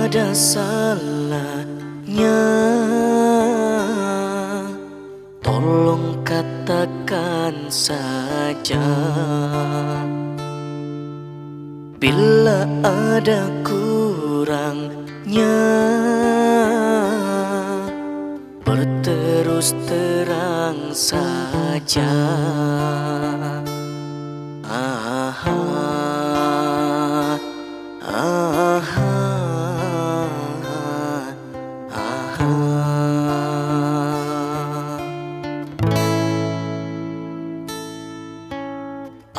ada salahnya. Tolong katakan saja bila ada kurangnya. Berterus terang saja.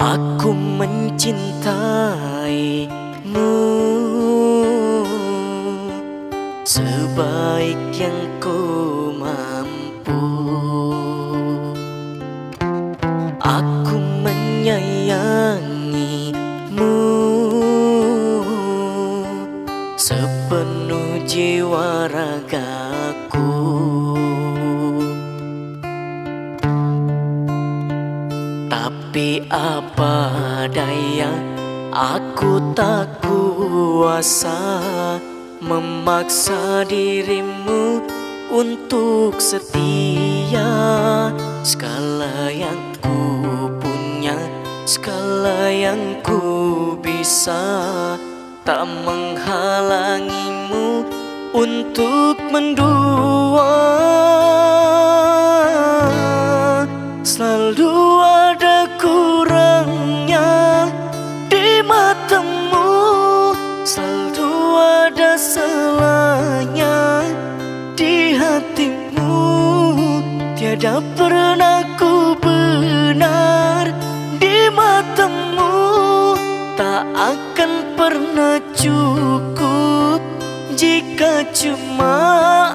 Aku mencintaimu sebaik yang ku mampu. Aku menyayangimu sepenuh jiwa ragaku. Tapi apa daya, aku tak kuasa memaksa dirimu untuk setia. Segala yang ku punya, segala yang ku bisa, tak menghalangimu untuk mendua. Selalu ada kurangnya di matamu, selalu ada salahnya di hatimu. Tiada pernah ku benar di matamu, tak akan pernah cukup jika cuma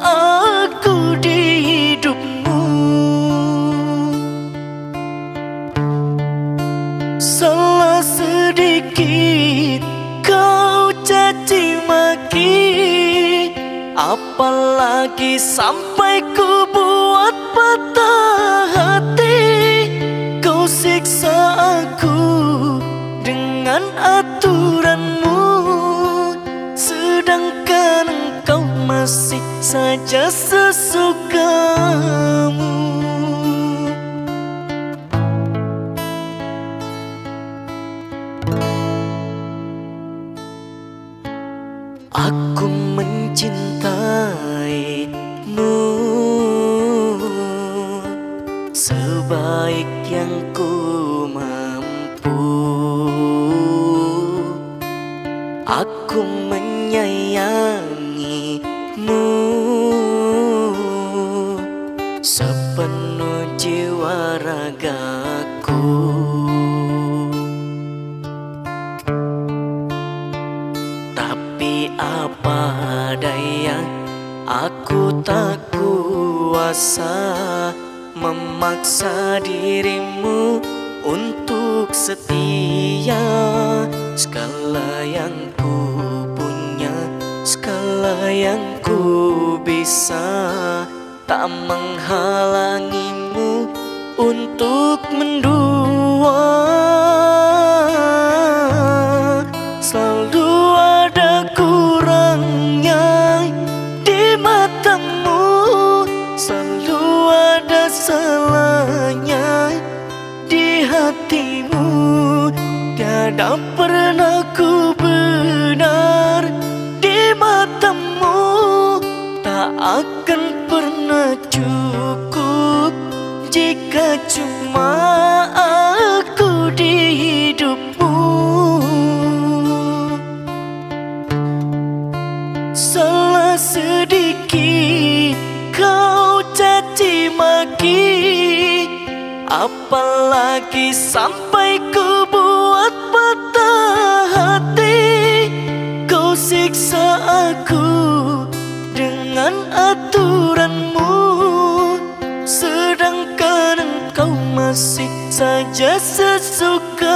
aku di hidupmu. Salah sedikit kau caci maki, apalagi sampai ku buat patah hati. Kau siksa aku dengan aturanmu, sedangkan engkau masih saja sesukamu. Aku mencintaimu sebaik yang ku mampu. Aku menyayangimu sepenuh jiwa ragaku. Tapi apa daya, aku tak kuasa memaksa dirimu untuk setia. Segala yang ku punya, segala yang ku bisa, tak menghalangimu untuk mendua. Selalu ada kurangnya di matamu, selalu ada salahnya di hatimu. Tiada pernah ku benar di matamu, tak akan pernah cukup jika cuma aku di hidupmu. Salah sedikit kau caci maki, apalagi sampai ku buat patah hati. Kau siksa aku dengan aturanmu, sedangkan engkau masih saja sesukamu.